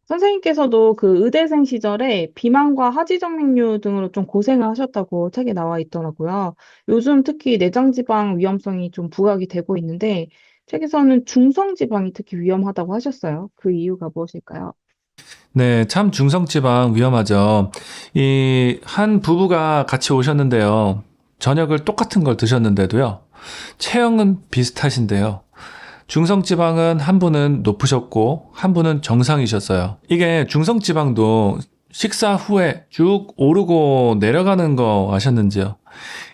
선생님께서도 그 의대생 시절에 비만과 하지정맥류 등으로 좀 고생을 하셨다고 책에 나와 있더라고요. 요즘 특히 내장지방 위험성이 좀 부각이 되고 있는데, 책에서는 중성지방이 특히 위험하다고 하셨어요. 그 이유가 무엇일까요? 네, 참 중성지방 위험하죠. 이 한 부부가 같이 오셨는데요. 저녁을 똑같은 걸 드셨는데도요. 체형은 비슷하신데요. 중성지방은 한 분은 높으셨고 한 분은 정상이셨어요. 이게 중성지방도 식사 후에 쭉 오르고 내려가는 거 아셨는지요?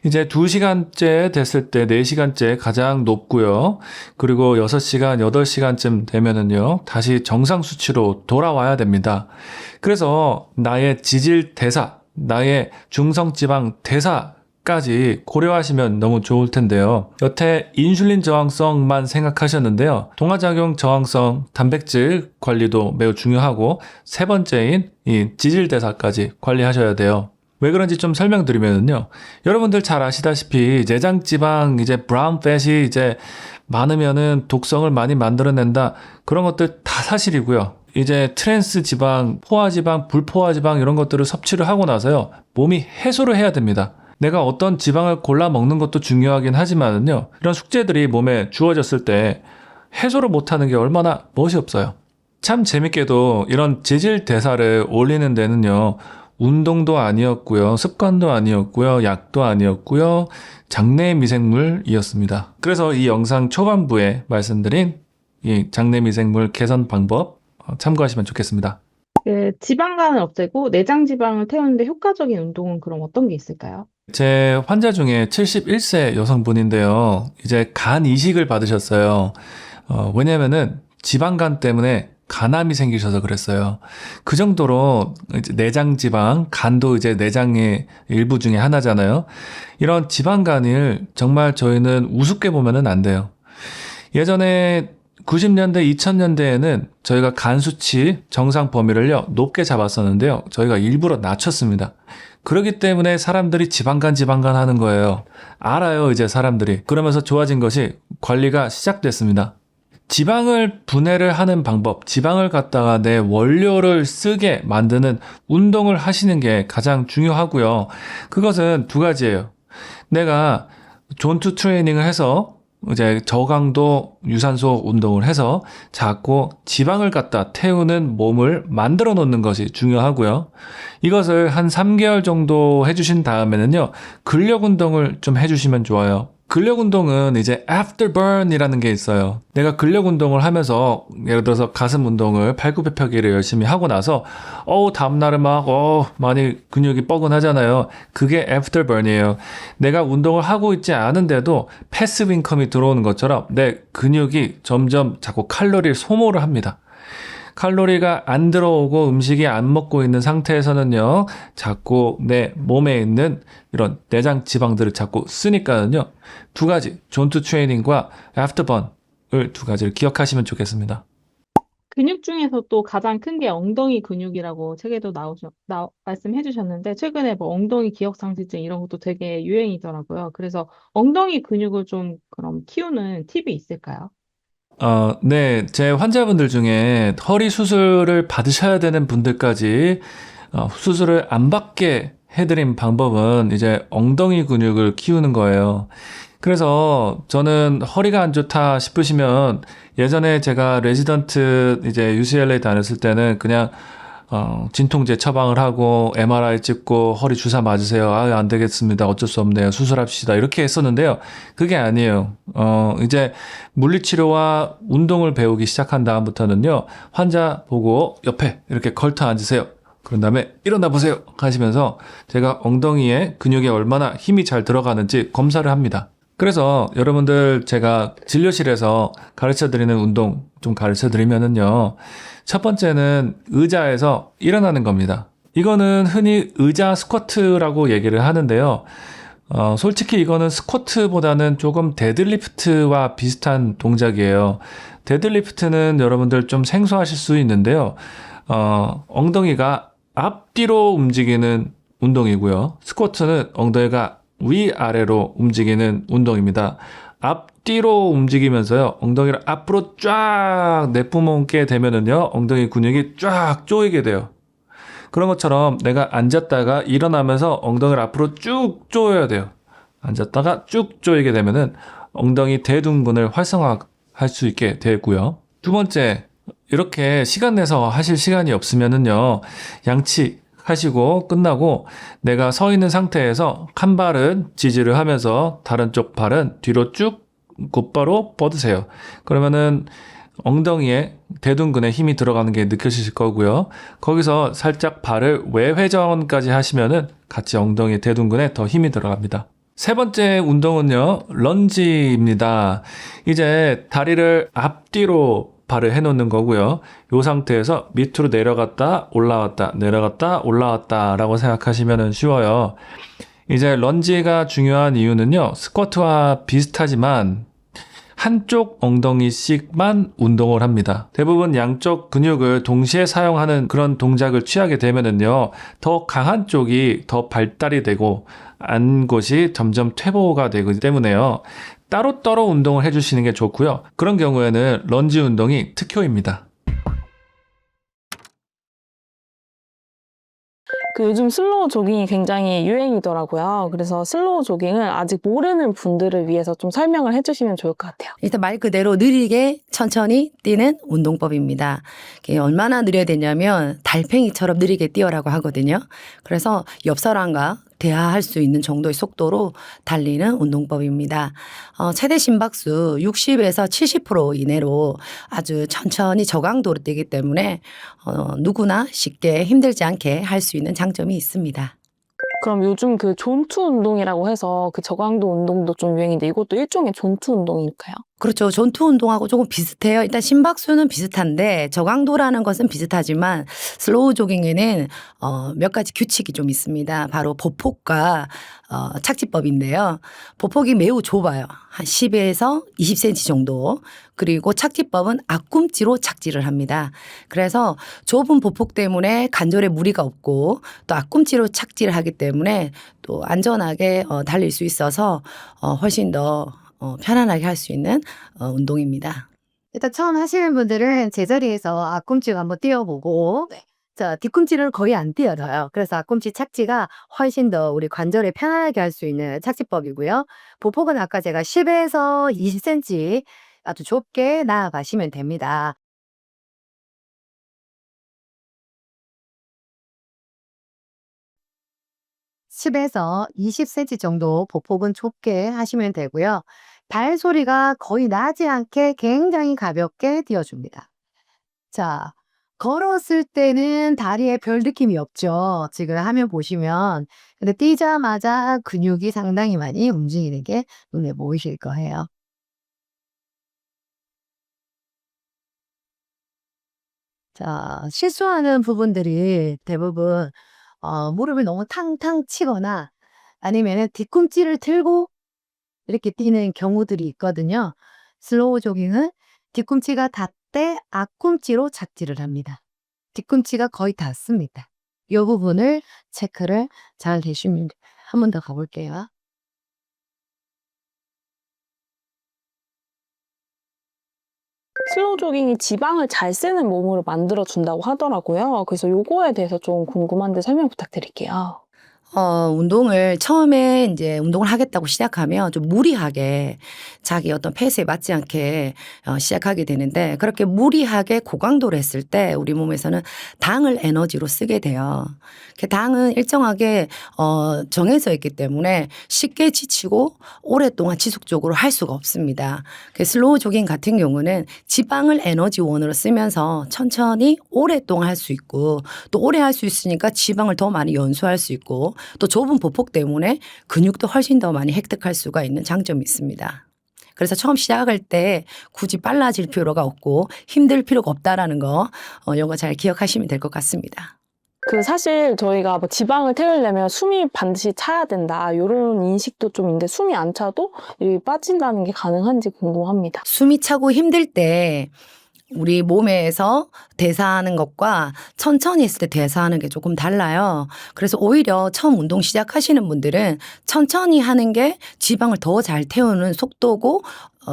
이제 2시간째 됐을 때 4시간째 가장 높고요. 그리고 6시간, 8시간쯤 되면은요. 다시 정상 수치로 돌아와야 됩니다. 그래서 나의 지질 대사, 나의 중성지방 대사까지 고려하시면 너무 좋을 텐데요. 여태 인슐린 저항성만 생각하셨는데요. 동화작용 저항성, 단백질 관리도 매우 중요하고 세 번째인 이 지질 대사까지 관리하셔야 돼요. 왜 그런지 좀 설명드리면요. 여러분들 잘 아시다시피 내장지방 이제 브라운 팻이 이제 많으면은 독성을 많이 만들어낸다. 그런 것들 다 사실이고요. 이제 트랜스 지방, 포화 지방, 불포화 지방 이런 것들을 섭취를 하고 나서요. 몸이 해소를 해야 됩니다. 내가 어떤 지방을 골라 먹는 것도 중요하긴 하지만은요. 이런 숙제들이 몸에 주어졌을 때 해소를 못하는 게 얼마나 멋이 없어요. 참 재밌게도 이런 지질 대사를 올리는 데는요. 운동도 아니었고요. 습관도 아니었고요. 약도 아니었고요. 장내 미생물이었습니다. 그래서 이 영상 초반부에 말씀드린 이 장내 미생물 개선 방법 참고하시면 좋겠습니다. 그 지방간을 없애고 내장지방을 태우는데 효과적인 운동은 그럼 어떤 게 있을까요? 제 환자 중에 71세 여성분인데요. 이제 간 이식을 받으셨어요. 왜냐면은 지방간 때문에 간암이 생기셔서 그랬어요. 그 정도로 이제 내장 지방, 간도 이제 내장의 일부 중에 하나잖아요. 이런 지방간을 정말 저희는 우습게 보면은 안 돼요. 예전에 90년대, 2000년대에는 저희가 간 수치 정상 범위를요, 높게 잡았었는데요. 저희가 일부러 낮췄습니다. 그렇기 때문에 사람들이 지방간 하는 거예요. 알아요, 이제 사람들이. 그러면서 좋아진 것이 관리가 시작됐습니다. 지방을 분해를 하는 방법, 지방을 갖다가 내 원료를 쓰게 만드는 운동을 하시는 게 가장 중요하고요. 그것은 두 가지예요. 내가 존투 트레이닝을 해서 이제 저강도 유산소 운동을 해서 자꾸 지방을 갖다 태우는 몸을 만들어 놓는 것이 중요하고요. 이것을 한 3개월 정도 해주신 다음에는요, 근력 운동을 좀 해주시면 좋아요. 근력 운동은 이제 afterburn이라는 게 있어요. 내가 근력 운동을 하면서 예를 들어서 가슴 운동을 팔굽혀펴기를 열심히 하고 나서 다음날은 막 많이 근육이 뻐근하잖아요. 그게 afterburn이에요. 내가 운동을 하고 있지 않은데도 패시브 인컴이 들어오는 것처럼 내 근육이 점점 자꾸 칼로리를 소모를 합니다. 칼로리가 안 들어오고 음식이 안 먹고 있는 상태에서는요, 자꾸 내 몸에 있는 이런 내장 지방들을 자꾸 쓰니까는요, 두 가지, 존투 트레이닝과 애프터번을 두 가지를 기억하시면 좋겠습니다. 근육 중에서 또 가장 큰 게 엉덩이 근육이라고 책에도 말씀해 주셨는데, 최근에 뭐 엉덩이 기억상실증 이런 것도 되게 유행이더라고요. 그래서 엉덩이 근육을 좀 그럼 키우는 팁이 있을까요? 네, 제 환자분들 중에 허리 수술을 받으셔야 되는 분들까지 수술을 안 받게 해드린 방법은 이제 엉덩이 근육을 키우는 거예요. 그래서 저는 허리가 안 좋다 싶으시면 예전에 제가 레지던트 이제 UCLA 다녔을 때는 그냥 진통제 처방을 하고 MRI 찍고 허리 주사 맞으세요. 안 되겠습니다. 어쩔 수 없네요. 수술합시다. 이렇게 했었는데요. 그게 아니에요. 이제 물리치료와 운동을 배우기 시작한 다음부터는요. 환자 보고 옆에 이렇게 걸터 앉으세요. 그런 다음에 일어나 보세요 하시면서 제가 엉덩이에 근육에 얼마나 힘이 잘 들어가는지 검사를 합니다. 그래서 여러분들 제가 진료실에서 가르쳐 드리는 운동 좀 가르쳐 드리면은요. 첫 번째는 의자에서 일어나는 겁니다. 이거는 흔히 의자 스쿼트라고 얘기를 하는데요. 솔직히 이거는 스쿼트보다는 조금 데드리프트와 비슷한 동작이에요. 데드리프트는 여러분들 좀 생소하실 수 있는데요. 엉덩이가 앞뒤로 움직이는 운동이고요. 스쿼트는 엉덩이가 위아래로 움직이는 운동입니다. 앞뒤로 움직이면서요. 엉덩이를 앞으로 쫙 내뿜게 되면은요. 엉덩이 근육이 쫙 조이게 돼요. 그런 것처럼 내가 앉았다가 일어나면서 엉덩이를 앞으로 쭉 조여야 돼요. 앉았다가 쭉 조이게 되면은 엉덩이 대둔근을 활성화할 수 있게 되고요. 두 번째, 이렇게 시간 내서 하실 시간이 없으면은요. 양치 하시고 끝나고 내가 서 있는 상태에서 한 발은 지지를 하면서 다른 쪽 발은 뒤로 쭉 곧바로 뻗으세요. 그러면은 엉덩이에 대둔근에 힘이 들어가는 게 느껴지실 거고요. 거기서 살짝 발을 외회전까지 하시면은 같이 엉덩이 대둔근에 더 힘이 들어갑니다. 세 번째 운동은요, 런지입니다. 이제 다리를 앞뒤로 발을 해놓는 거고요. 이 상태에서 밑으로 내려갔다, 올라왔다, 내려갔다, 올라왔다 라고 생각하시면 쉬워요. 이제 런지가 중요한 이유는요, 스쿼트와 비슷하지만 한쪽 엉덩이씩만 운동을 합니다. 대부분 양쪽 근육을 동시에 사용하는 그런 동작을 취하게 되면은요, 더 강한 쪽이 더 발달이 되고, 안 곳이 점점 퇴보가 되기 때문에요, 따로따로 운동을 해주시는 게 좋고요. 그런 경우에는 런지 운동이 특효입니다. 그 요즘 슬로우 조깅이 굉장히 유행이더라고요. 그래서 슬로우 조깅을 아직 모르는 분들을 위해서 좀 설명을 해주시면 좋을 것 같아요. 일단 말 그대로 느리게 천천히 뛰는 운동법입니다. 이게 얼마나 느려야 되냐면 달팽이처럼 느리게 뛰어라고 하거든요. 그래서 옆 사람과 대화할 수 있는 정도의 속도로 달리는 운동법입니다. 최대 심박수 60에서 70% 이내로 아주 천천히 저강도로 뛰기 때문에 누구나 쉽게 힘들지 않게 할 수 있는 장점이 있습니다. 그럼 요즘 그 존투 운동이라고 해서 그 저강도 운동도 좀 유행인데 이것도 일종의 존투 운동일까요? 그렇죠. 전투 운동하고 조금 비슷해요. 일단 심박수는 비슷한데 저강도라는 것은 비슷하지만 슬로우 조깅에는 몇 가지 규칙이 좀 있습니다. 바로 보폭과 착지법인데요. 보폭이 매우 좁아요. 한 10에서 20cm 정도. 그리고 착지법은 앞꿈치로 착지를 합니다. 그래서 좁은 보폭 때문에 관절에 무리가 없고 또 앞꿈치로 착지를 하기 때문에 또 안전하게 달릴 수 있어서 훨씬 더 편안하게 할 수 있는 운동입니다. 일단 처음 하시는 분들은 제자리에서 앞꿈치 한번 뛰어보고 자, 뒤꿈치를 거의 안 뛰어져요. 그래서 앞꿈치 착지가 훨씬 더 우리 관절에 편안하게 할 수 있는 착지법이고요. 보폭은 아까 제가 10에서 20cm 아주 좁게 나아가시면 됩니다. (10에서 20cm) 정도 보폭은 좁게 하시면 되고요. 발소리가 거의 나지 않게 굉장히 가볍게 뛰어줍니다. 자, 걸었을 때는 다리에 별 느낌이 없죠. 지금 화면 보시면. 근데 뛰자마자 근육이 상당히 많이 움직이는 게 눈에 보이실 거예요. 자, 실수하는 부분들이 대부분 무릎을 너무 탕탕 치거나 아니면은 뒤꿈치를 들고 이렇게 뛰는 경우들이 있거든요. 슬로우 조깅은 뒤꿈치가 닿되 앞꿈치로 착지를 합니다. 뒤꿈치가 거의 닿습니다. 이 부분을 체크를 잘 해주시면 돼요. 한 번 더 가볼게요. 슬로우 조깅이 지방을 잘 쓰는 몸으로 만들어준다고 하더라고요. 그래서 요거에 대해서 좀 궁금한데 설명 부탁드릴게요. 운동을 처음에 이제 운동을 하겠다고 시작하면 좀 무리하게 자기 어떤 페이스에 맞지 않게 시작하게 되는데 그렇게 무리하게 고강도를 했을 때 우리 몸에서는 당을 에너지로 쓰게 돼요. 그 당은 일정하게 정해져 있기 때문에 쉽게 지치고 오랫동안 지속적으로 할 수가 없습니다. 그 슬로우 조깅 같은 경우는 지방을 에너지원으로 쓰면서 천천히 오랫동안 할 수 있고 또 오래 할 수 있으니까 지방을 더 많이 연소할 수 있고 또 좁은 보폭 때문에 근육도 훨씬 더 많이 획득할 수가 있는 장점이 있습니다. 그래서 처음 시작할 때 굳이 빨라질 필요가 없고 힘들 필요가 없다라는 거 이거 잘 기억하시면 될 것 같습니다. 그 사실 저희가 뭐 지방을 태우려면 숨이 반드시 차야 된다 이런 인식도 좀 있는데 숨이 안 차도 이 빠진다는 게 가능한지 궁금합니다. 숨이 차고 힘들 때 우리 몸에서 대사하는 것과 천천히 했을 때 대사하는 게 조금 달라요. 그래서 오히려 처음 운동 시작하시는 분들은 천천히 하는 게 지방을 더 잘 태우는 속도고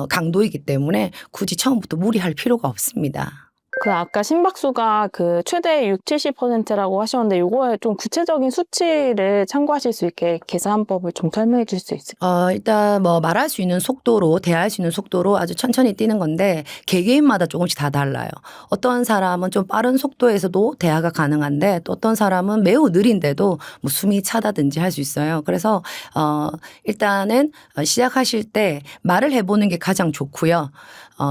강도이기 때문에 굳이 처음부터 무리할 필요가 없습니다. 그 아까 심박수가 그 최대 6, 70%라고 하셨는데 요거에 좀 구체적인 수치를 참고하실 수 있게 계산법을 좀 설명해 주실 수 있을까요? 일단 뭐 말할 수 있는 속도로 대할 수 있는 속도로 아주 천천히 뛰는 건데 개개인마다 조금씩 다 달라요. 어떤 사람은 좀 빠른 속도에서도 대화가 가능한데 또 어떤 사람은 매우 느린데도 뭐 숨이 차다든지 할 수 있어요. 그래서 일단은 시작하실 때 말을 해보는 게 가장 좋고요.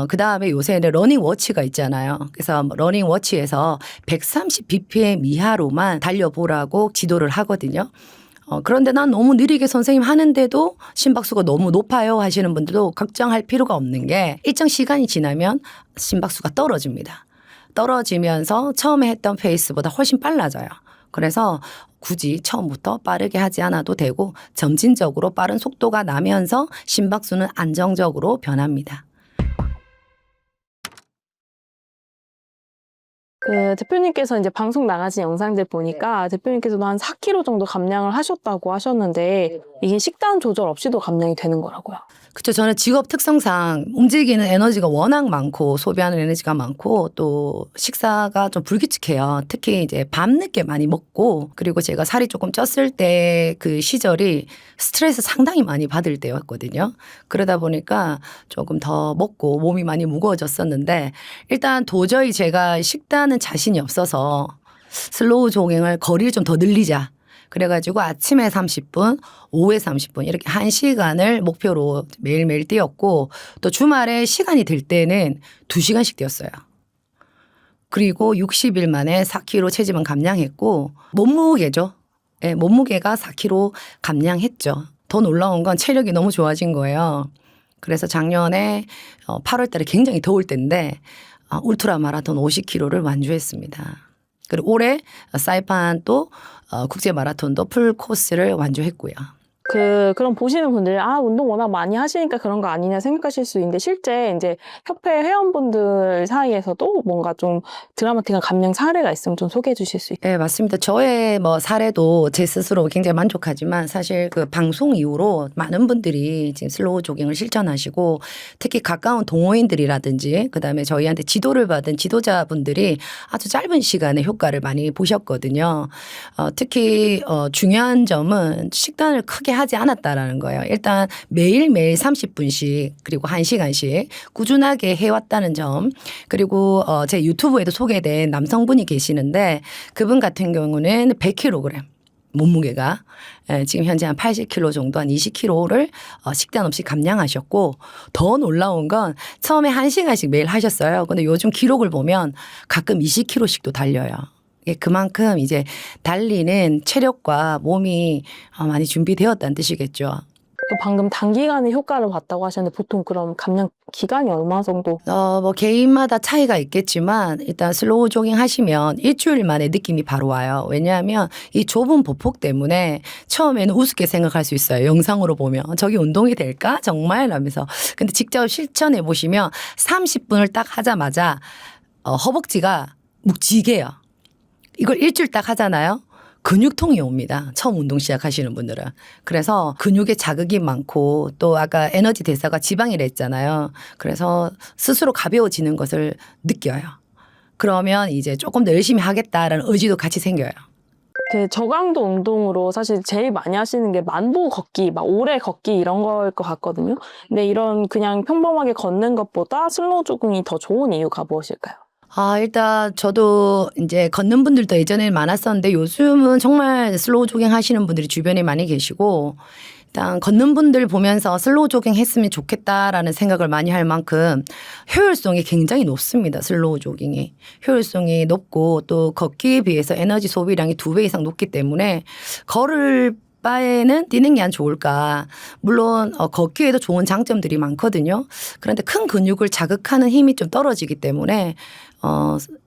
그다음에 요새는 러닝워치가 있잖아요. 그래서 러닝워치에서 130 bpm 이하로만 달려보라고 지도를 하거든요. 그런데 난 너무 느리게 선생님 하는데도 심박수가 너무 높아요 하시는 분들도 걱정할 필요가 없는 게 일정 시간이 지나면 심박수가 떨어집니다. 떨어지면서 처음에 했던 페이스보다 훨씬 빨라져요. 그래서 굳이 처음부터 빠르게 하지 않아도 되고 점진적으로 빠른 속도가 나면서 심박수는 안정적으로 변합니다. 그 대표님께서 이제 방송 나가신 영상들 보니까 대표님께서도 한 4kg 정도 감량을 하셨다고 하셨는데 이게 식단 조절 없이도 감량이 되는 거라고요. 그렇죠. 저는 직업 특성상 움직이는 에너지가 워낙 많고 소비하는 에너지가 많고 또 식사가 좀 불규칙해요. 특히 이제 밤늦게 많이 먹고 그리고 제가 살이 조금 쪘을 때 그 시절이 스트레스 상당히 많이 받을 때였거든요. 그러다 보니까 조금 더 먹고 몸이 많이 무거워졌었는데 일단 도저히 제가 식단은 자신이 없어서 슬로우 조깅을 거리를 좀 더 늘리자. 그래가지고 아침에 30분, 오후에 30분 이렇게 1시간을 목표로 매일매일 뛰었고 또 주말에 시간이 될 때는 2시간씩 뛰었어요. 그리고 60일 만에 4kg 체지방 감량했고 몸무게죠. 네, 몸무게가 4kg 감량했죠. 더 놀라운 건 체력이 너무 좋아진 거예요. 그래서 작년에 8월 달에 굉장히 더울 때인데 울트라 마라톤 50km를 완주했습니다. 그리고 올해 사이판 또 국제 마라톤도 풀 코스를 완주했고요. 그럼 보시는 분들 운동 워낙 많이 하시니까 그런 거 아니냐 생각하실 수 있는데 실제 이제 협회 회원분들 사이에서도 뭔가 좀 드라마틱한 감량 사례가 있으면 좀 소개해 주실 수 있어요? 네, 맞습니다. 저의 뭐 사례도 제 스스로 굉장히 만족하지만 사실 그 방송 이후로 많은 분들이 지금 슬로우 조깅을 실천하시고 특히 가까운 동호인들이라든지 그다음에 저희한테 지도를 받은 지도자분들이 아주 짧은 시간에 효과를 많이 보셨거든요. 특히 중요한 점은 식단을 크게 하지 않았다라는 거예요. 일단 매일매일 30분씩 그리고 1시간씩 꾸준하게 해왔다는 점 그리고 제 유튜브에도 소개된 남성분이 계시는데 그분 같은 경우는 100kg 몸무게가 지금 현재 한 80kg 정도 한 20kg를 식단 없이 감량하셨고 더 놀라운 건 처음에 1시간씩 매일 하셨어요. 근데 요즘 기록을 보면 가끔 20kg씩도 달려요. 그만큼 이제 달리는 체력과 몸이 많이 준비되었다는 뜻이겠죠. 방금 단기간에 효과를 봤다고 하셨는데 보통 그럼 감량 기간이 얼마 정도? 뭐 개인마다 차이가 있겠지만 일단 슬로우 조깅 하시면 일주일 만에 느낌이 바로 와요. 왜냐하면 이 좁은 보폭 때문에 처음에는 우습게 생각할 수 있어요. 영상으로 보면 저게 운동이 될까? 정말? 라면서. 근데 직접 실천해 보시면 30분을 딱 하자마자 허벅지가 묵직해요. 이걸 일주일 딱 하잖아요. 근육통이 옵니다. 처음 운동 시작하시는 분들은. 그래서 근육에 자극이 많고 또 아까 에너지 대사가 지방이라 했잖아요. 그래서 스스로 가벼워지는 것을 느껴요. 그러면 이제 조금 더 열심히 하겠다라는 의지도 같이 생겨요. 그 저강도 운동으로 사실 제일 많이 하시는 게 만보 걷기, 막 오래 걷기 이런 거일 것 같거든요. 근데 이런 그냥 평범하게 걷는 것보다 슬로우 조깅이 더 좋은 이유가 무엇일까요? 일단 저도 이제 걷는 분들도 예전에는 많았었는데 요즘은 정말 슬로우 조깅 하시는 분들이 주변에 많이 계시고 일단 걷는 분들 보면서 슬로우 조깅 했으면 좋겠다라는 생각을 많이 할 만큼 효율성이 굉장히 높습니다. 슬로우 조깅이. 효율성이 높고 또 걷기에 비해서 에너지 소비량이 2배 이상 높기 때문에 걸을 바에는 뛰는 게 안 좋을까. 물론 걷기에도 좋은 장점들이 많거든요. 그런데 큰 근육을 자극하는 힘이 좀 떨어지기 때문에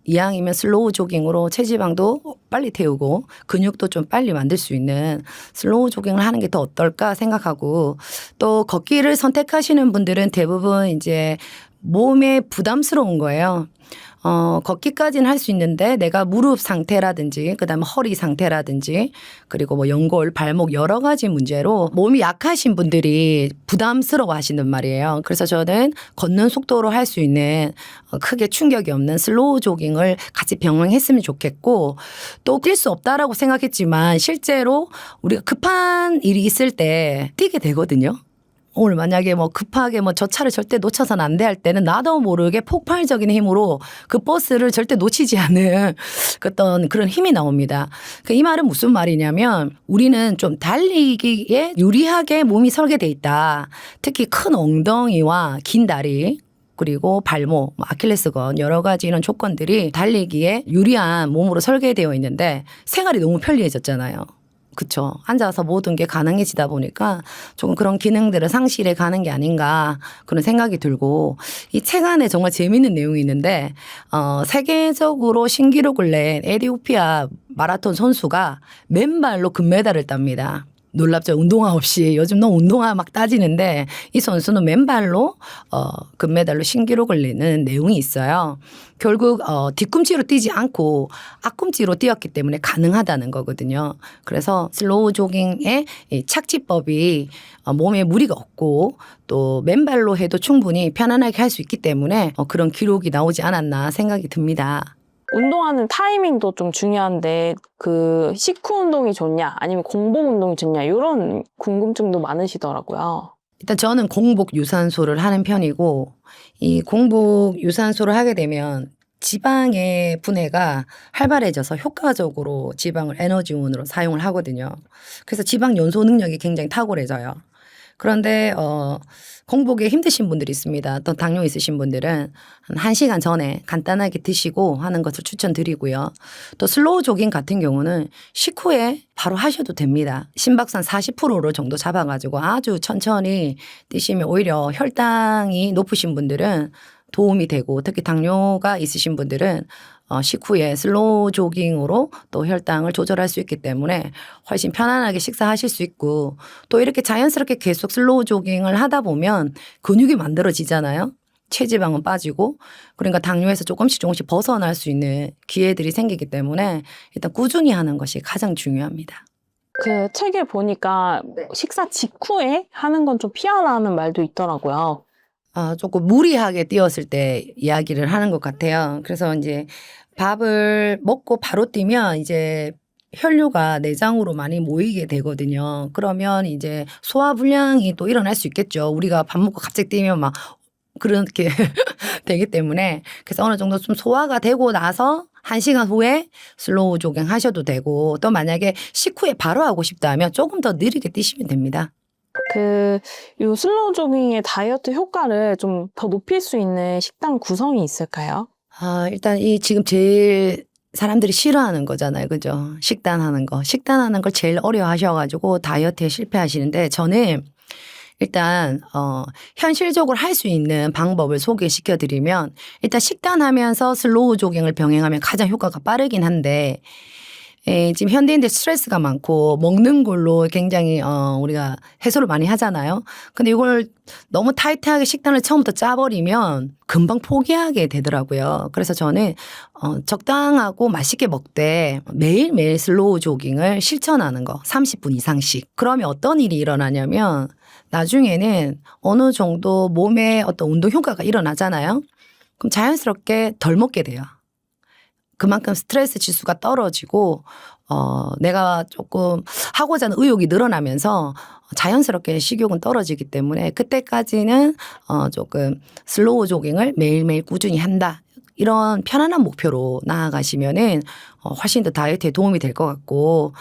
이왕이면 슬로우 조깅으로 체지방도 빨리 태우고 근육도 좀 빨리 만들 수 있는 슬로우 조깅을 하는 게 더 어떨까 생각하고 또 걷기를 선택하시는 분들은 대부분 이제 몸에 부담스러운 거예요. 걷기까지는 할 수 있는데 내가 무릎 상태라든지 그다음에 허리 상태라든지 그리고 뭐 연골, 발목 여러 가지 문제로 몸이 약하신 분들이 부담스러워 하시는 말이에요. 그래서 저는 걷는 속도로 할 수 있는 크게 충격이 없는 슬로우 조깅을 같이 병행했으면 좋겠고 또 뛸 수 없다라고 생각했지만 실제로 우리가 급한 일이 있을 때 뛰게 되거든요. 오늘 만약에 뭐 급하게 뭐 저 차를 절대 놓쳐서는 안 돼 할 때는 나도 모르게 폭발적인 힘으로 그 버스를 절대 놓치지 않은 어떤 그런 힘이 나옵니다. 이 말은 무슨 말이냐면 우리는 좀 달리기에 유리하게 몸이 설계돼 있다. 특히 큰 엉덩이와 긴 다리 그리고 발목, 아킬레스건 여러 가지 이런 조건들이 달리기에 유리한 몸으로 설계되어 있는데 생활이 너무 편리해졌잖아요. 그렇죠. 앉아서 모든 게 가능해지다 보니까 조금 그런 기능들을 상실해 가는 게 아닌가 그런 생각이 들고 이 책 안에 정말 재미있는 내용이 있는데 세계적으로 신기록을 낸 에티오피아 마라톤 선수가 맨발로 금메달을 땄니다. 놀랍죠. 운동화 없이 요즘 너무 운동화 막 따지는데 이 선수는 맨발로 금메달로 신기록을 내는 내용이 있어요. 결국 뒤꿈치로 뛰지 않고 앞꿈치로 뛰었기 때문에 가능하다는 거거든요. 그래서 슬로우 조깅의 이 착지법이 몸에 무리가 없고 또 맨발로 해도 충분히 편안하게 할 수 있기 때문에 그런 기록이 나오지 않았나 생각이 듭니다. 운동하는 타이밍도 좀 중요한데 그 식후 운동이 좋냐 아니면 공복 운동이 좋냐 이런 궁금증도 많으시더라고요. 일단 저는 공복 유산소를 하는 편이고 이 공복 유산소를 하게 되면 지방의 분해가 활발해져서 효과적으로 지방을 에너지원으로 사용을 하거든요. 그래서 지방 연소 능력이 굉장히 탁월해져요. 그런데 공복에 힘드신 분들이 있습니다. 또 당뇨 있으신 분들은 한 1시간 전에 간단하게 드시고 하는 것을 추천드리고요. 또 슬로우 조깅 같은 경우는 식후에 바로 하셔도 됩니다. 심박산 40%로 정도 잡아가지고 아주 천천히 뛰시면 오히려 혈당이 높으신 분들은 도움이 되고 특히 당뇨가 있으신 분들은 식후에 슬로우 조깅으로 또 혈당을 조절할 수 있기 때문에 훨씬 편안하게 식사하실 수 있고 또 이렇게 자연스럽게 계속 슬로우 조깅을 하다 보면 근육이 만들어지잖아요. 체지방은 빠지고 그러니까 당뇨에서 조금씩 벗어날 수 있는 기회들이 생기기 때문에 일단 꾸준히 하는 것이 가장 중요합니다. 그 책에 보니까 식사 직후에 하는 건 좀 피하라는 말도 있더라고요. 조금 무리하게 뛰었을 때 이야기를 하는 것 같아요. 그래서 이제 밥을 먹고 바로 뛰면 이제 혈류가 내장으로 많이 모이게 되거든요. 그러면 이제 소화불량이 또 일어날 수 있겠죠. 우리가 밥 먹고 갑자기 뛰면 막 그렇게 되기 때문에 그래서 어느 정도 좀 소화가 되고 나서 1시간 후에 슬로우 조깅 하셔도 되고 또 만약에 식후에 바로 하고 싶다면 조금 더 느리게 뛰시면 됩니다. 요 슬로우 조깅의 다이어트 효과를 좀 더 높일 수 있는 식단 구성이 있을까요? 일단 이 지금 제일 사람들이 싫어하는 거잖아요. 그죠? 식단하는 거. 식단하는 걸 제일 어려워 하셔가지고 다이어트에 실패하시는데 저는 일단 현실적으로 할 수 있는 방법을 소개시켜 드리면 일단 식단하면서 슬로우 조깅을 병행하면 가장 효과가 빠르긴 한데 지금 현대인들 스트레스가 많고 먹는 걸로 굉장히 우리가 해소를 많이 하잖아요. 근데 이걸 너무 타이트하게 식단을 처음부터 짜버리면 금방 포기하게 되더라고요. 그래서 저는 적당하고 맛있게 먹되 매일매일 슬로우 조깅을 실천하는 거 30분 이상씩. 그러면 어떤 일이 일어나냐면 나중에는 어느 정도 몸에 어떤 운동 효과가 일어나잖아요. 그럼 자연스럽게 덜 먹게 돼요. 그만큼 스트레스 지수가 떨어지고 내가 조금 하고자 하는 의욕이 늘어나면서 자연스럽게 식욕은 떨어지기 때문에 그때까지는 조금 슬로우 조깅을 매일매일 꾸준히 한다. 이런 편안한 목표로 나아가시면은 훨씬 더 다이어트에 도움이 될 것 같고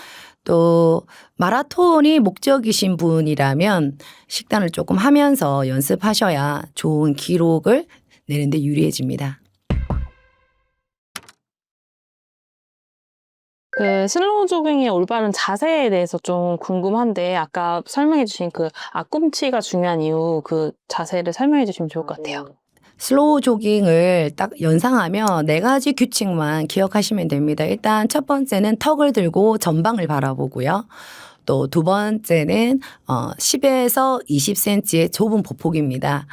또 마라톤이 목적이신 분이라면 식단을 조금 하면서 연습하셔야 좋은 기록을 내는데 유리해집니다. 슬로우 조깅의 올바른 자세에 대해서 좀 궁금한데 아까 설명해 주신 그 앞꿈치가 중요한 이유 그 자세를 설명해 주시면 좋을 것 같아요. 슬로우 조깅을 딱 연상하면 4가지 규칙만 기억하시면 됩니다. 일단 첫 번째는 턱을 들고 전방을 바라보고요. 또 두 번째는 10에서 20cm의 좁은 보폭입니다.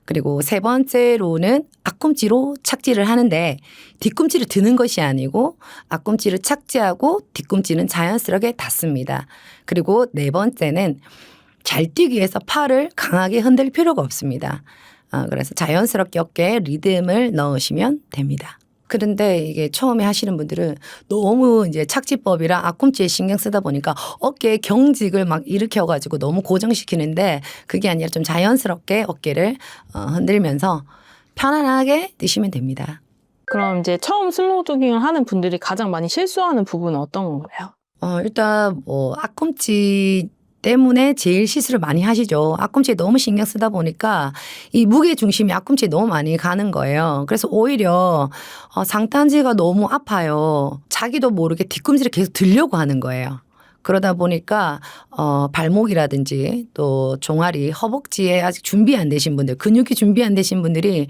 그리고 세 번째로는 앞꿈치로 착지를 하는데 뒤꿈치를 드는 것이 아니고 앞꿈치를 착지하고 뒤꿈치는 자연스럽게 닿습니다. 그리고 네 번째는 잘 뛰기 위해서 팔을 강하게 흔들 필요가 없습니다. 그래서 자연스럽게 어깨에 리듬을 넣으시면 됩니다. 그런데 이게 처음에 하시는 분들은 너무 이제 착지법이랑 앞꿈치에 신경 쓰다 보니까 어깨에 경직을 막 일으켜가지고 너무 고정시키는데 그게 아니라 좀 자연스럽게 어깨를 흔들면서 편안하게 뛰시면 됩니다. 그럼 이제 처음 슬로우 조깅을 하는 분들이 가장 많이 실수하는 부분은 어떤 건가요? 일단 뭐 앞꿈치 때문에 제일 실수를 많이 하시죠. 앞꿈치에 너무 신경 쓰다 보니까 이 무게 중심이 앞꿈치에 너무 많이 가는 거예요. 그래서 오히려 상단지가 너무 아파요. 자기도 모르게 뒤꿈치를 계속 들려고 하는 거예요. 그러다 보니까 발목이라든지 또 종아리, 허벅지에 아직 준비 안 되신 분들, 근육이 준비 안 되신 분들이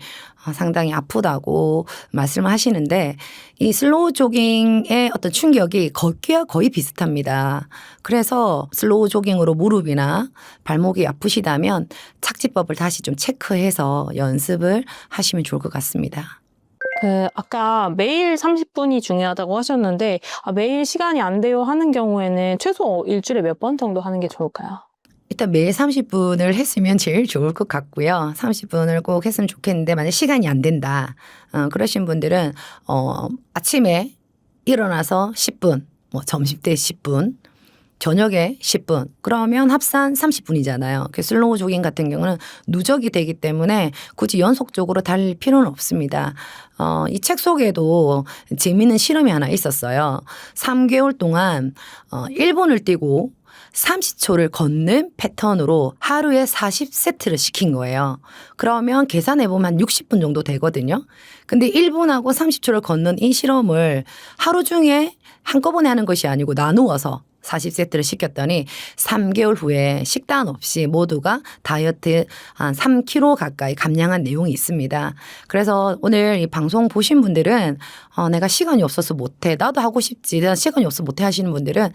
상당히 아프다고 말씀을 하시는데 이 슬로우 조깅의 어떤 충격이 걷기와 거의 비슷합니다. 그래서 슬로우 조깅으로 무릎이나 발목이 아프시다면 착지법을 다시 좀 체크해서 연습을 하시면 좋을 것 같습니다. 아까 매일 30분이 중요하다고 하셨는데, 매일 시간이 안 돼요 하는 경우에는 최소 일주일에 몇 번 정도 하는 게 좋을까요? 일단 매일 30분을 했으면 제일 좋을 것 같고요. 30분을 꼭 했으면 좋겠는데 만약 시간이 안 된다. 그러신 분들은 아침에 일어나서 10분, 뭐 점심때 10분, 저녁에 10분 그러면 합산 30분이잖아요. 슬로우 조깅 같은 경우는 누적이 되기 때문에 굳이 연속적으로 달릴 필요는 없습니다. 이 책 속에도 재미있는 실험이 하나 있었어요. 3개월 동안 1분을 뛰고 30초를 걷는 패턴으로 하루에 40세트를 시킨 거예요. 그러면 계산해보면 한 60분 정도 되거든요. 근데 1분하고 30초를 걷는 이 실험을 하루 중에 한꺼번에 하는 것이 아니고 나누어서 40세트를 시켰더니 3개월 후에 식단 없이 모두가 다이어트 한 3kg 가까이 감량한 내용이 있습니다. 그래서 오늘 이 방송 보신 분들은 내가 시간이 없어서 못해. 나도 하고 싶지. 내가 시간이 없어서 못해 하시는 분들은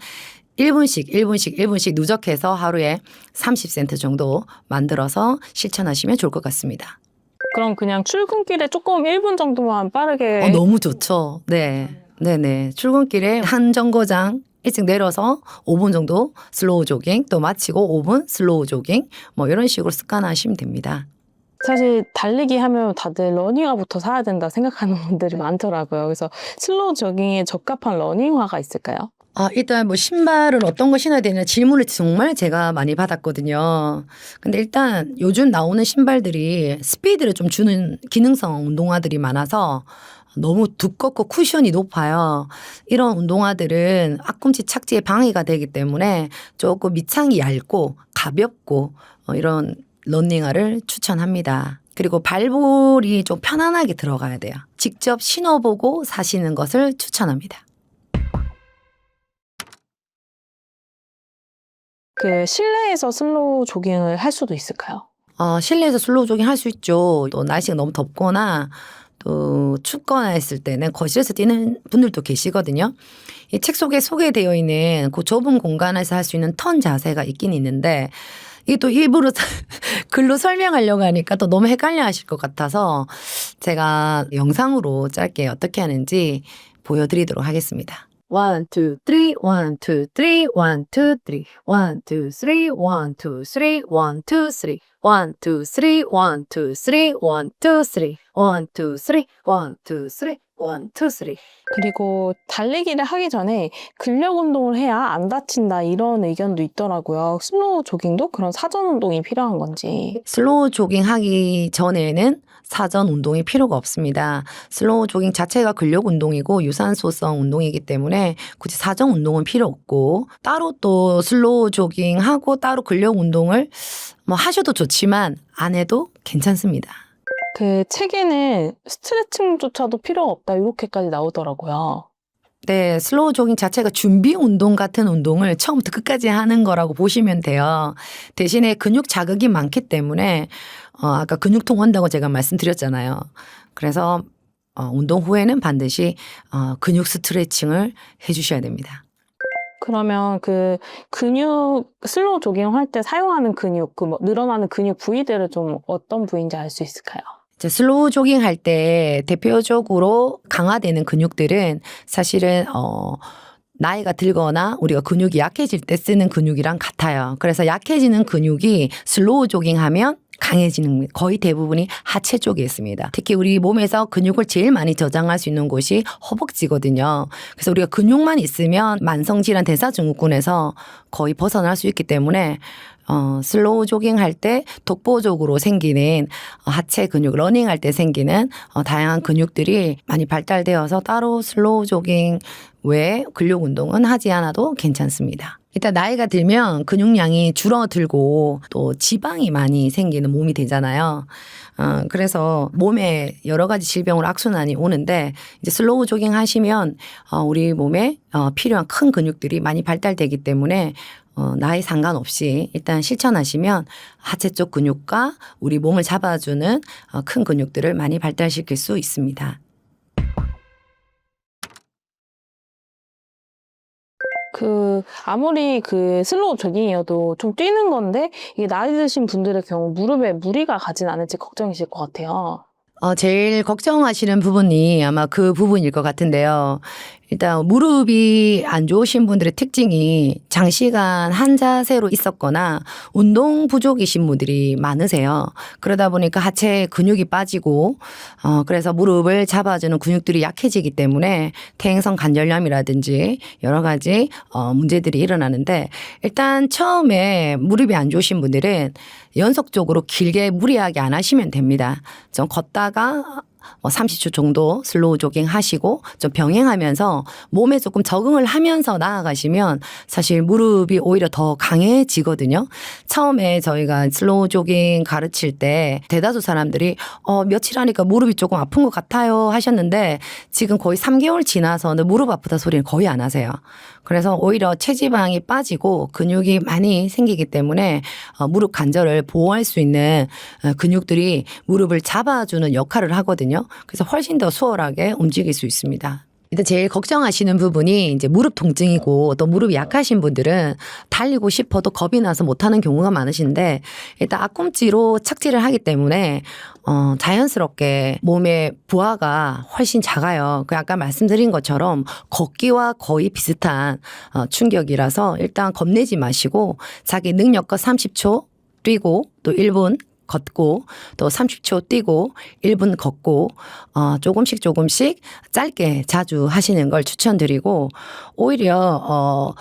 1분씩 누적해서 하루에 30센트 정도 만들어서 실천하시면 좋을 것 같습니다. 그럼 그냥 출근길에 조금 1분 정도만 빠르게. 너무 좋죠. 네. 네네. 출근길에 한 정거장 일찍 내려서 5분 정도 슬로우 조깅 또 마치고 5분 슬로우 조깅 뭐 이런 식으로 습관하시면 됩니다. 사실 달리기 하면 다들 러닝화부터 사야 된다 생각하는 분들이 많더라고요. 그래서 슬로우 조깅에 적합한 러닝화가 있을까요? 일단 뭐 신발은 어떤 거 신어야 되냐 질문을 정말 제가 많이 받았거든요. 근데 일단 요즘 나오는 신발들이 스피드를 좀 주는 기능성 운동화들이 많아서 너무 두껍고 쿠션이 높아요. 이런 운동화들은 앞꿈치 착지에 방해가 되기 때문에 조금 밑창이 얇고 가볍고 이런 러닝화를 추천합니다. 그리고 발볼이 좀 편안하게 들어가야 돼요. 직접 신어보고 사시는 것을 추천합니다. 실내에서 슬로우 조깅을 할 수도 있을까요? 실내에서 슬로우 조깅 할 수 있죠. 또 날씨가 너무 덥거나 또 춥거나 했을 때는 거실에서 뛰는 분들도 계시거든요. 이 책 속에 소개되어 있는 그 좁은 공간에서 할 수 있는 턴 자세가 있긴 있는데 이게 또 일부러 글로 설명하려고 하니까 또 너무 헷갈려 하실 것 같아서 제가 영상으로 짧게 어떻게 하는지 보여드리도록 하겠습니다. 1, 2, 3, 1, 2, 3, 1, 2, 3, 1, 2, 3, 1, 2, 3, 1, 2, 3, 1, 2, 3, 1, 2, 3, 1, 2, 3, 1, 2, 3, 1, 2, 3, 1, 2, 3, 1, 2, 3. 그리고 달리기를 하기 전에 근력 운동을 해야 안 다친다 이런 의견도 있더라고요. 슬로우 조깅도 그런 사전 운동이 필요한 건지. 슬로우 조깅 하기 전에는 사전 운동이 필요가 없습니다. 슬로우 조깅 자체가 근력 운동이고 유산소성 운동이기 때문에 굳이 사전 운동은 필요 없고 따로 또 슬로우 조깅하고 따로 근력 운동을 뭐 하셔도 좋지만 안 해도 괜찮습니다. 책에는 스트레칭조차도 필요가 없다 이렇게까지 나오더라고요. 네, 슬로우 조깅 자체가 준비 운동 같은 운동을 처음부터 끝까지 하는 거라고 보시면 돼요. 대신에 근육 자극이 많기 때문에 아까 근육통 온다고 제가 말씀드렸잖아요. 그래서 운동 후에는 반드시 근육 스트레칭을 해주셔야 됩니다. 그러면 그 근육, 슬로우 조깅 할 때 사용하는 근육, 그 뭐 늘어나는 근육 부위들은 좀 어떤 부위인지 알 수 있을까요? 이제 슬로우 조깅 할 때 대표적으로 강화되는 근육들은 사실은 나이가 들거나 우리가 근육이 약해질 때 쓰는 근육이랑 같아요. 그래서 약해지는 근육이 슬로우 조깅하면 강해지는 거의 대부분이 하체 쪽에 있습니다. 특히 우리 몸에서 근육을 제일 많이 저장할 수 있는 곳이 허벅지거든요. 그래서 우리가 근육만 있으면 만성질환 대사증후군에서 거의 벗어날 수 있기 때문에 슬로우 조깅 할 때 독보적으로 생기는 하체 근육, 러닝 할 때 생기는 다양한 근육들이 많이 발달되어서 따로 슬로우 조깅 외에 근력 운동은 하지 않아도 괜찮습니다. 일단 나이가 들면 근육량이 줄어들고 또 지방이 많이 생기는 몸이 되잖아요. 그래서 몸에 여러 가지 질병으로 악순환이 오는데 이제 슬로우 조깅 하시면 우리 몸에 필요한 큰 근육들이 많이 발달되기 때문에 나이 상관없이 일단 실천하시면 하체 쪽 근육과 우리 몸을 잡아주는 큰 근육들을 많이 발달시킬 수 있습니다. 아무리 슬로우 조깅이어도 좀 뛰는 건데, 이게 나이 드신 분들의 경우 무릎에 무리가 가진 않을지 걱정이실 것 같아요. 제일 걱정하시는 부분이 아마 그 부분일 것 같은데요. 일단 무릎이 안 좋으신 분들의 특징이 장시간 한 자세로 있었거나 운동 부족이신 분들이 많으세요. 그러다 보니까 하체 근육이 빠지고 그래서 무릎을 잡아주는 근육들이 약해지기 때문에 퇴행성 관절염이라든지 여러 가지 문제들이 일어나는데 일단 처음에 무릎이 안 좋으신 분들은 연속적으로 길게 무리하게 안 하시면 됩니다. 좀 걷다가 30초 정도 슬로우 조깅 하시고 좀 병행하면서 몸에 조금 적응을 하면서 나아가시면 사실 무릎이 오히려 더 강해지거든요. 처음에 저희가 슬로우 조깅 가르칠 때 대다수 사람들이 며칠 하니까 무릎이 조금 아픈 것 같아요 하셨는데 지금 거의 3개월 지나서는 무릎 아프다 소리는 거의 안 하세요. 그래서 오히려 체지방이 빠지고 근육이 많이 생기기 때문에 무릎 관절을 보호할 수 있는 근육들이 무릎을 잡아주는 역할을 하거든요. 그래서 훨씬 더 수월하게 움직일 수 있습니다. 일단 제일 걱정하시는 부분이 이제 무릎 통증이고 또 무릎이 약하신 분들은 달리고 싶어도 겁이 나서 못하는 경우가 많으신데 일단 앞꿈치로 착지를 하기 때문에 자연스럽게 몸의 부하가 훨씬 작아요. 그 아까 말씀드린 것처럼 걷기와 거의 비슷한 충격이라서 일단 겁내지 마시고 자기 능력과 30초 뛰고 또 1분 걷고 또 30초 뛰고 1분 걷고 조금씩 짧게 자주 하시는 걸 추천드리고 오히려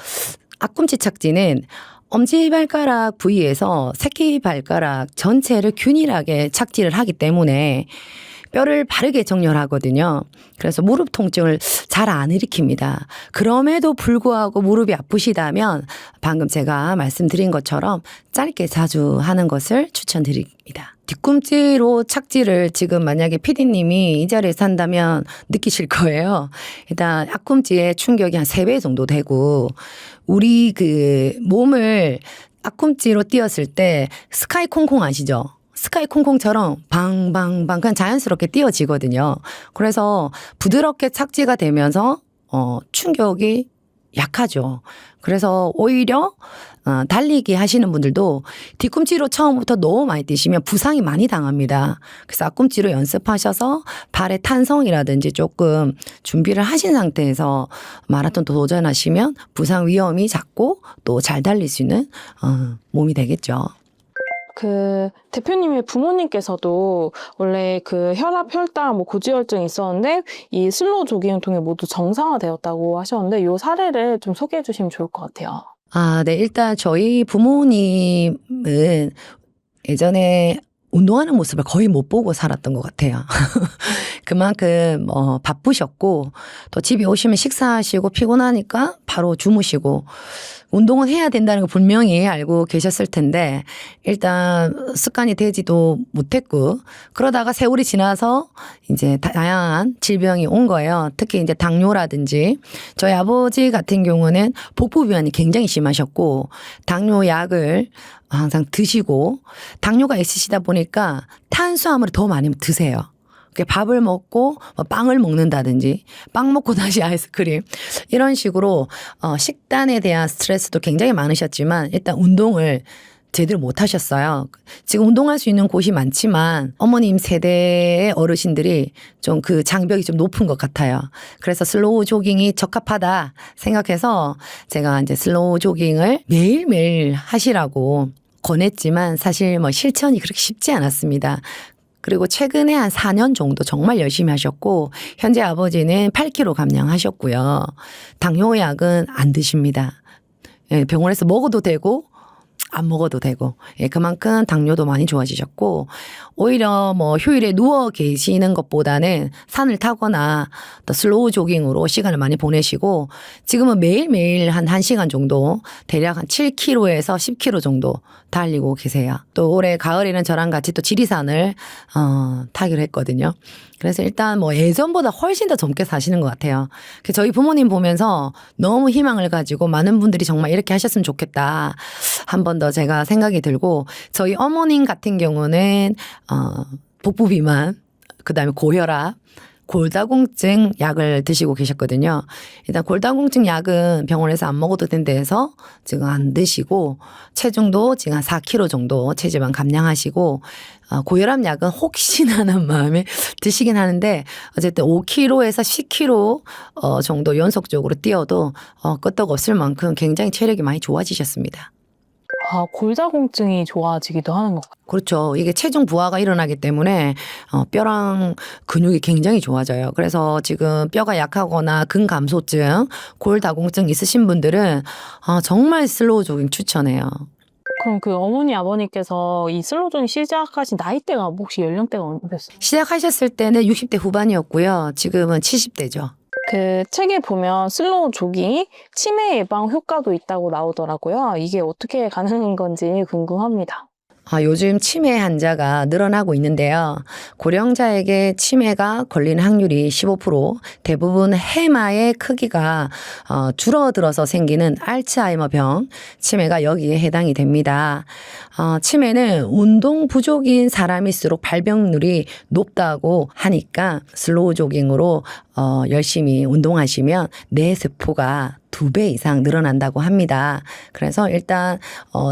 앞꿈치 착지는 엄지발가락 부위에서 새끼발가락 전체를 균일하게 착지를 하기 때문에 뼈를 바르게 정렬하거든요. 그래서 무릎 통증을 잘 안 일으킵니다. 그럼에도 불구하고 무릎이 아프시다면 방금 제가 말씀드린 것처럼 짧게 자주 하는 것을 추천드립니다. 뒤꿈치로 착지를 지금 만약에 PD님이 이 자리에서 한다면 느끼실 거예요. 일단 앞꿈치에 충격이 한 3배 정도 되고 우리 몸을 앞꿈치로 띄었을 때 스카이 콩콩 아시죠? 스카이 콩콩처럼 방방방 그냥 자연스럽게 띄어지거든요. 그래서 부드럽게 착지가 되면서 충격이 약하죠. 그래서 오히려 달리기 하시는 분들도 뒤꿈치로 처음부터 너무 많이 뛰시면 부상이 많이 당합니다. 그래서 앞꿈치로 연습하셔서 발의 탄성이라든지 조금 준비를 하신 상태에서 마라톤 도전하시면 부상 위험이 작고 또 잘 달릴 수 있는 몸이 되겠죠. 대표님의 부모님께서도 원래 혈압, 혈당, 고지혈증이 있었는데 이 슬로우 조깅을 통해 모두 정상화되었다고 하셨는데 이 사례를 좀 소개해 주시면 좋을 것 같아요. 네. 일단 저희 부모님은 예전에 운동하는 모습을 거의 못 보고 살았던 것 같아요. 그만큼 바쁘셨고 또 집에 오시면 식사하시고 피곤하니까 바로 주무시고 운동은 해야 된다는 걸 분명히 알고 계셨을 텐데 일단 습관이 되지도 못했고 그러다가 세월이 지나서 이제 다양한 질병이 온 거예요. 특히 이제 당뇨라든지 저희 아버지 같은 경우는 복부비만이 굉장히 심하셨고 당뇨 약을 항상 드시고 당뇨가 있으시다 보니까 탄수화물을 더 많이 드세요. 밥을 먹고 빵을 먹는다든지 빵 먹고 다시 아이스크림 이런 식으로 식단에 대한 스트레스도 굉장히 많으셨지만 일단 운동을 제대로 못 하셨어요. 지금 운동할 수 있는 곳이 많지만 어머님 세대의 어르신들이 좀 그 장벽이 좀 높은 것 같아요. 그래서 슬로우 조깅이 적합하다 생각해서 제가 이제 슬로우 조깅을 매일매일 하시라고 권했지만 사실 뭐 실천이 그렇게 쉽지 않았습니다. 그리고 최근에 한 4년 정도 정말 열심히 하셨고 현재 아버지는 8kg 감량하셨고요. 당뇨약은 안 드십니다. 예, 병원에서 먹어도 되고 안 먹어도 되고, 예, 그만큼 당뇨도 많이 좋아지셨고, 오히려 뭐 휴일에 누워 계시는 것보다는 산을 타거나 또 슬로우 조깅으로 시간을 많이 보내시고, 지금은 매일매일 한 1시간 정도, 대략 한 7km에서 10km 정도 달리고 계세요. 또 올해 가을에는 저랑 같이 또 지리산을, 타기로 했거든요. 그래서 일단 뭐 예전보다 훨씬 더 젊게 사시는 것 같아요. 저희 부모님 보면서 너무 희망을 가지고 많은 분들이 정말 이렇게 하셨으면 좋겠다. 한 번 더 제가 생각이 들고 저희 어머님 같은 경우는 복부 비만, 그다음에 고혈압, 골다공증 약을 드시고 계셨거든요. 일단 골다공증 약은 병원에서 안 먹어도 된다해서 지금 안 드시고 체중도 지금 한 4kg 정도 체지방 감량하시고 고혈압 약은 혹시나 하는 마음에 드시긴 하는데 어쨌든 5kg에서 10kg 정도 연속적으로 뛰어도 끄떡없을 만큼 굉장히 체력이 많이 좋아지셨습니다. 아, 골다공증이 좋아지기도 하는 것 같아요. 그렇죠. 이게 체중 부하가 일어나기 때문에 뼈랑 근육이 굉장히 좋아져요. 그래서 지금 뼈가 약하거나 근감소증, 골다공증 있으신 분들은 정말 슬로우 조깅 추천해요. 그럼 그 어머니, 아버님께서 이 슬로우 조깅 시작하신 나이대가 혹시 연령대가 어떠셨어요? 시작하셨을 때는 60대 후반이었고요. 지금은 70대죠. 그 책에 보면 슬로우 조깅이 치매 예방 효과도 있다고 나오더라고요. 이게 어떻게 가능한 건지 궁금합니다. 요즘 치매 환자가 늘어나고 있는데요. 고령자에게 치매가 걸리는 확률이 15%, 대부분 해마의 크기가 줄어들어서 생기는 알츠하이머병 치매가 여기에 해당이 됩니다. 치매는 운동 부족인 사람일수록 발병률이 높다고 하니까 슬로우 조깅으로 열심히 운동하시면 뇌 세포가 2배 이상 늘어난다고 합니다. 그래서 일단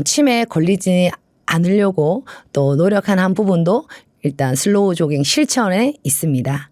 치매에 걸리지 않으려고 또 노력한 한 부분도 일단 슬로우 조깅 실천에 있습니다.